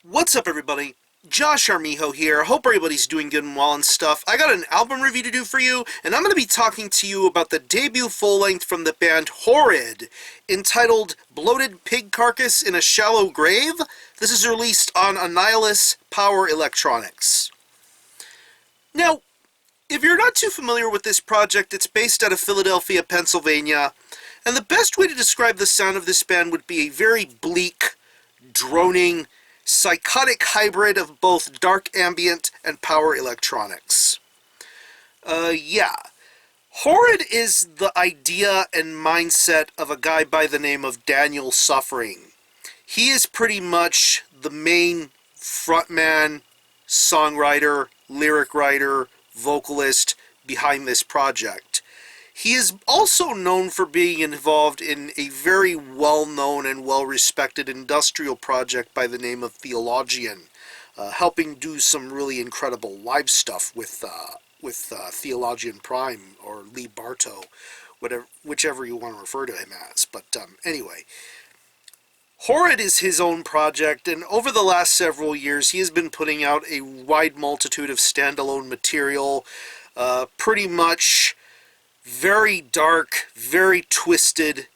What's up, everybody? Josh Armijo here. Hope everybody's doing good and well and stuff. I got an album review to do for you, and I'm going to be talking to you about the debut full-length from the band Whorid, entitled Bloated Pig Carcass in a Shallow Grave. This is released on Annihilvs Power Electronix. Now, if you're not too familiar with this project, it's based out of Philadelphia, Pennsylvania, and the best way to describe the sound of this band would be a very bleak, droning, psychotic hybrid of both dark ambient and power electronics. Yeah. Whorid is the idea and mindset of a guy by the name of Daniel Suffering. He is pretty much the main frontman, songwriter, lyric writer, vocalist behind this project. He is also known for being involved in a very well-known and well-respected industrial project by the name of Theologian, helping do some really incredible live stuff with Theologian Prime, or Lee Bartow, whichever you want to refer to him as. But anyway, Whorid is his own project, and over the last several years he has been putting out a wide multitude of standalone material, pretty much very dark, very twisted,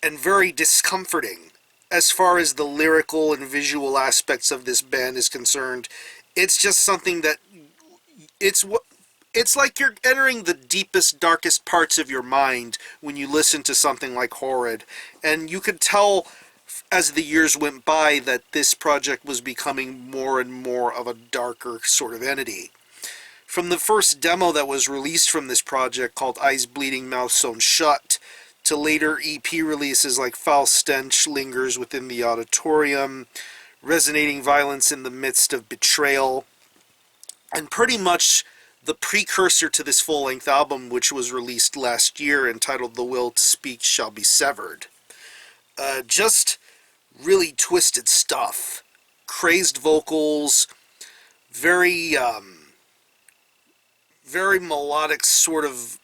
and very discomforting as far as the lyrical and visual aspects of this band is concerned. It's just something that it's like you're entering the deepest, darkest parts of your mind when you listen to something like Whorid, and you could tell as the years went by that this project was becoming more and more of a darker sort of entity. From the first demo that was released from this project, called Eyes Bleeding, Mouth Sewn Shut, to later EP releases like Foul Stench Lingers Within the Auditorium, Resonating Violence in the Midst of Betrayal, and pretty much the precursor to this full-length album, which was released last year, entitled The Will to Speak Shall Be Severed. Just really twisted stuff. Crazed vocals, very melodic sort of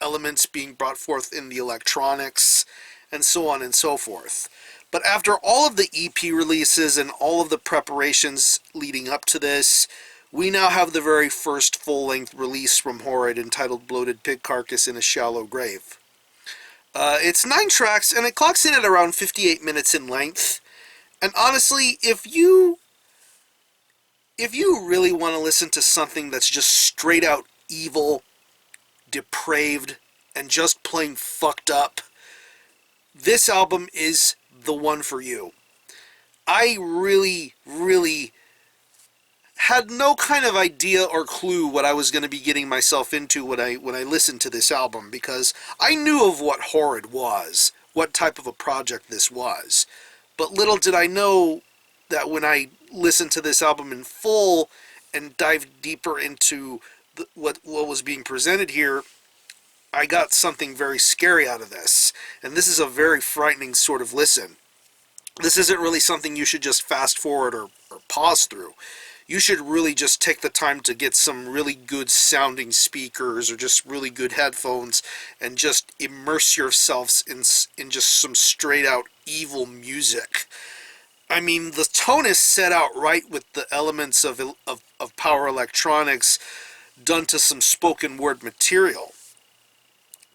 elements being brought forth in the electronics, and so on and so forth. But after all of the EP releases and all of the preparations leading up to this, we now have the very first full-length release from Whorid, entitled Bloated Pig Carcass in a Shallow Grave. It's 9 tracks, and it clocks in at around 58 minutes in length. And honestly, if you really want to listen to something that's just straight out evil, depraved, and just plain fucked up, this album is the one for you. I really had no kind of idea or clue what I was going to be getting myself into when I listened to this album, because I knew of what Whorid was, what type of a project this was. But little did I know that when I listened to this album in full and dived deeper into what was being presented here, I got something very scary out of this. And this is a very frightening sort of listen. This isn't really something you should just fast forward or pause through. You should really just take the time to get some really good sounding speakers or just really good headphones and just immerse yourselves in just some straight out evil music. I mean, the tone is set out right with the elements of power electronics done to some spoken word material.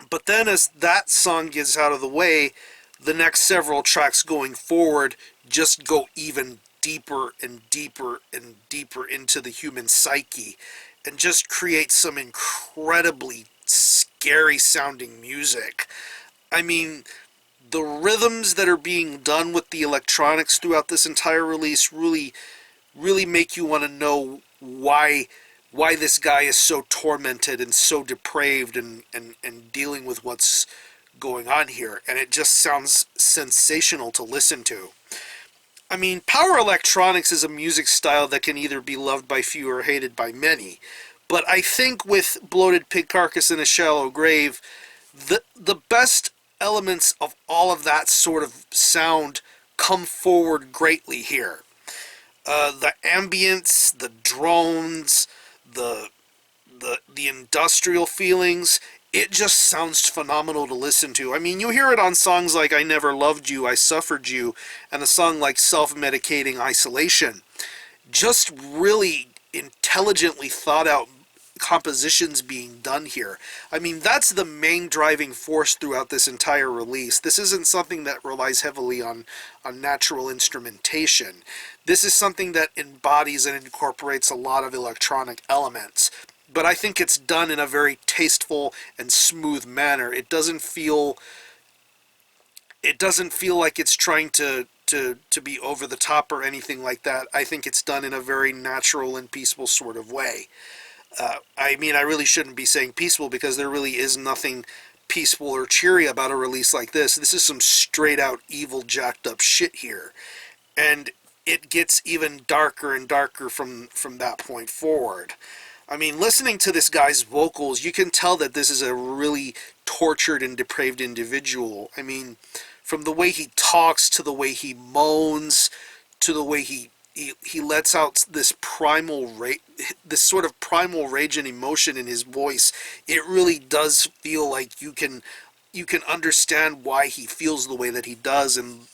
But then as that song gets out of the way, the next several tracks going forward just go even deeper and deeper and deeper into the human psyche and just create some incredibly scary sounding music. I mean, the rhythms that are being done with the electronics throughout this entire release really make you want to know why this guy is so tormented and so depraved and dealing with what's going on here. And it just sounds sensational to listen to. I mean, power electronics is a music style that can either be loved by few or hated by many. But I think with Bloated Pig Carcass in a Shallow Grave, the best elements of all of that sort of sound come forward greatly here. The ambience, the drones, the industrial feelings, it just sounds phenomenal to listen to. I mean, you hear it on songs like I Never Loved You, I Suffered You, and a song like Self-Medicating Isolation. Just really intelligently thought out compositions being done here. I mean, that's the main driving force throughout this entire release. This isn't something that relies heavily on natural instrumentation. This is something that embodies and incorporates a lot of electronic elements. But I think it's done in a very tasteful and smooth manner. It doesn't feel like it's trying to be over the top or anything like that. I think it's done in a very natural and peaceful sort of way. I mean, I really shouldn't be saying peaceful because there really is nothing peaceful or cheery about a release like this. This is some straight out evil jacked up shit here. And it gets even darker and darker from that point forward. I mean, listening to this guy's vocals, you can tell that this is a really tortured and depraved individual. I mean, from the way he talks, to the way he moans, to the way he lets out this this sort of primal rage and emotion in his voice. It really does feel like you can understand why he feels the way that he does, and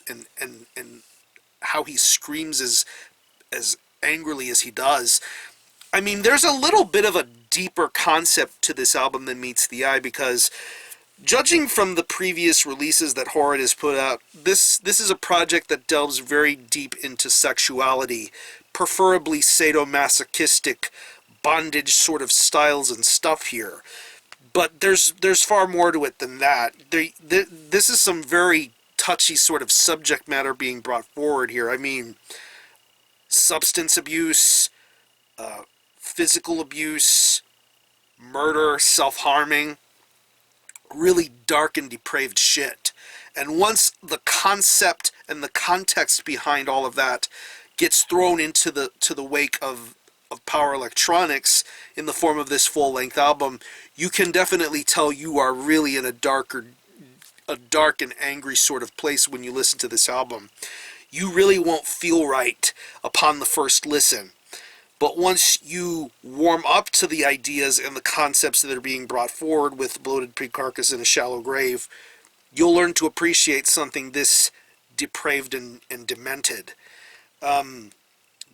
how he screams as angrily as he does. I mean, there's a little bit of a deeper concept to this album than meets the eye, because judging from the previous releases that Whorid has put out, this is a project that delves very deep into sexuality, preferably sadomasochistic, bondage sort of styles and stuff here. But there's far more to it than that. This is some very touchy sort of subject matter being brought forward here. I mean, substance abuse, physical abuse, murder, self-harming, really dark and depraved shit. And once the concept and the context behind all of that gets thrown into the wake of Power Electronix in the form of this full-length album, you can definitely tell you are really in a dark and angry sort of place when you listen to this album. You really won't feel right upon the first listen. But once you warm up to the ideas and the concepts that are being brought forward with Bloated, Carcass, and A Shallow Grave, you'll learn to appreciate something this depraved and demented.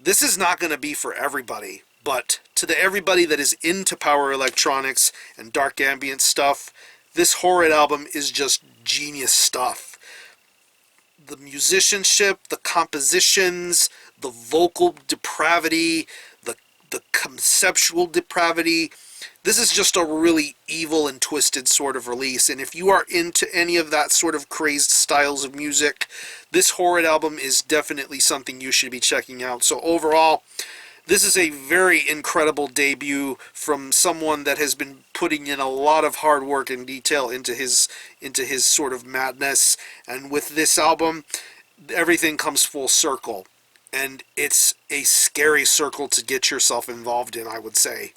This is not going to be for everybody, but to everybody that is into Power Electronix and dark ambient stuff, this Whorid album is just genius stuff. The musicianship, the compositions, the vocal depravity, the conceptual depravity. This is just a really evil and twisted sort of release, and if you are into any of that sort of crazed styles of music, this Whorid album is definitely something you should be checking out. So overall, this is a very incredible debut from someone that has been putting in a lot of hard work and detail into his sort of madness, and with this album, everything comes full circle. And it's a scary circle to get yourself involved in, I would say.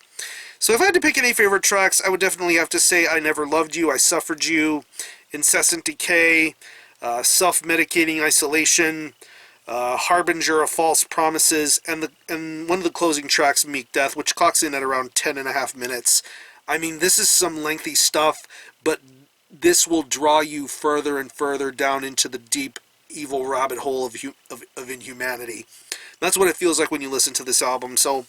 So if I had to pick any favorite tracks, I would definitely have to say I Never Loved You, I Suffered You, Incessant Decay, Self-Medicating Isolation, Harbinger of False Promises, and one of the closing tracks, Meek Death, which clocks in at around 10.5 minutes. I mean, this is some lengthy stuff, but this will draw you further and further down into the deep evil rabbit hole of inhumanity. That's what it feels like when you listen to this album. So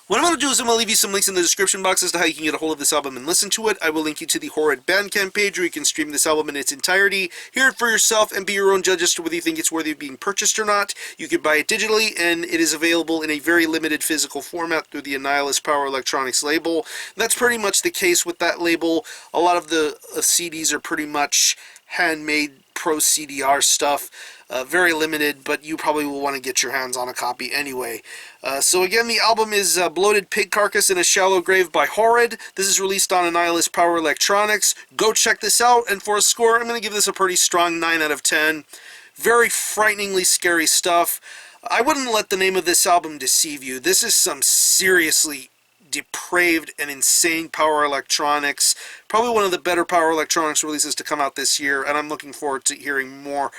what I'm going to do is I'm going to leave you some links in the description box as to how you can get a hold of this album and listen to it. I will link you to the Whorid Bandcamp page where you can stream this album in its entirety, hear it for yourself, and be your own judge as to whether you think it's worthy of being purchased or not. You can buy it digitally, and it is available in a very limited physical format through the Annihilvs Power Electronix label. That's pretty much the case with that label. A lot of the CDs are pretty much handmade pro CDR stuff, very limited, but you probably will want to get your hands on a copy anyway. So again, the album is Bloated, Carcass, and A Shallow Grave by Whorid. This is released on Annihilvs Power Electronix. Go check this out, and for a score, I'm going to give this a pretty strong 9 out of 10. Very frighteningly scary stuff. I wouldn't let the name of this album deceive you. This is some seriously depraved and insane Power Electronix. Probably one of the better Power Electronix releases to come out this year, and I'm looking forward to hearing more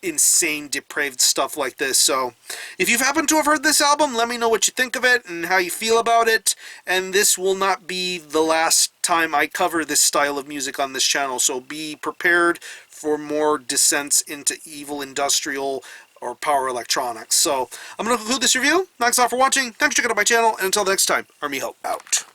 insane, depraved stuff like this. So if you've happened to have heard this album, let me know what you think of it and how you feel about it. And this will not be the last time I cover this style of music on this channel, so be prepared for more descents into evil industrial or power electronics. So I'm going to conclude this review. Thanks all for watching. Thanks for checking out my channel. And until next time, Armijo out.